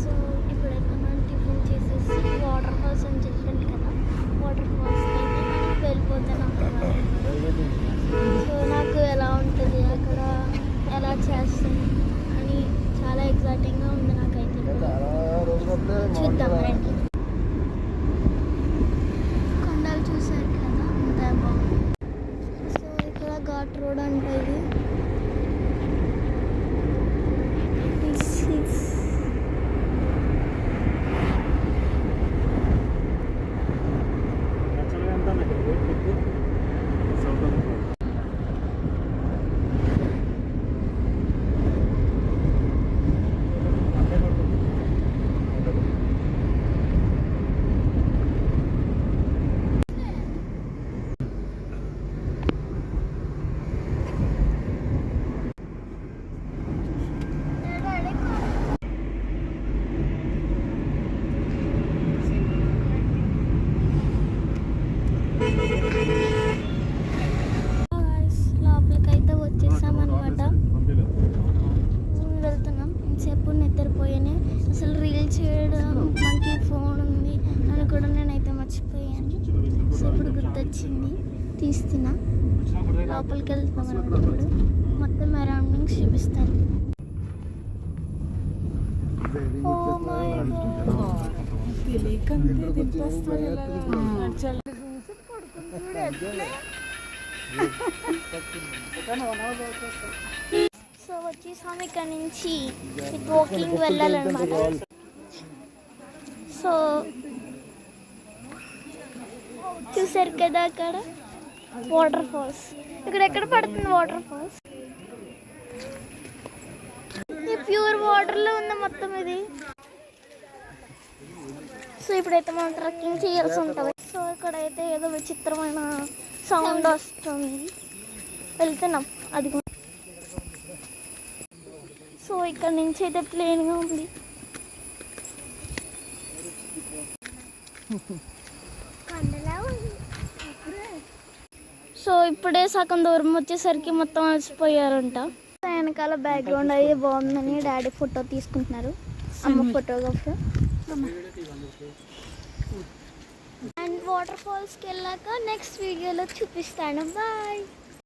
So ఇప్పుడైతే మనం tiffin చేసేసి వాటర్ ఫాల్స్ అని చెప్పండి కదా, వాటర్ ఫాల్స్ అయితే మనం వెళ్ళిపోతున్నాం. సో నాకు ఎలా ఉంటుంది అక్కడ, ఎలా చేస్తుంది అని చాలా ఎగ్జైటింగ్గా ఉంది నాకైతే. చూద్దాం రండి. కొండలు చూసారు కదా, అంత బాగుంది. సో ఇక్కడ ఘాట్ రోడ్ అంటే ఇది. లోపలికైతే వచ్చేసామన్నమాట. వెళ్తున్నాం. ఇంతసేపు నిద్రపోయాను. అసలు రీల్ చేయడం, మనకి ఫోన్ ఉంది అని కూడా నేనైతే మర్చిపోయాను. సో ఇప్పుడు గుర్తొచ్చింది, తీస్తున్నా. లోపలికి వెళ్తాం అన్నమాట. ఇప్పుడు మొత్తం అరౌండింగ్స్ చూపిస్తాను. ఓ మై గాడ్, సో వచ్చేసాము. ఇక్కడ నుంచి వాకింగ్ వెళ్ళాలన్నమాట. సో చూసారు కదా అక్కడ వాటర్ ఫాల్స్. ఇక్కడ ఎక్కడ పడుతుంది వాటర్ ఫాల్స్? ఈ ప్యూర్ వాటర్లో ఉంది మొత్తం ఇది. సో ఇప్పుడైతే మనం ట్రెక్కింగ్ చేయాల్సి ఉంటుంది. సో ఇక్కడైతే ఏదో విచిత్రమైన సౌండ్ వస్తుంది. వెళ్తున్నాం అది. సో ఇక్కడ నుంచి అయితే ప్లేన్గా ఉంది. సో ఇప్పుడే సగం దూరం వచ్చేసరికి మొత్తం అలసిపోయారంట. వెనకాల బ్యాక్గ్రౌండ్ అది బాగుందని డాడీ ఫోటో తీసుకుంటున్నారు, అమ్మ ఫోటోగ్రాఫర్. అండ్ వాటర్ ఫాల్స్కి వెళ్ళాక నెక్స్ట్ వీడియోలో చూపిస్తాను. బాయ్.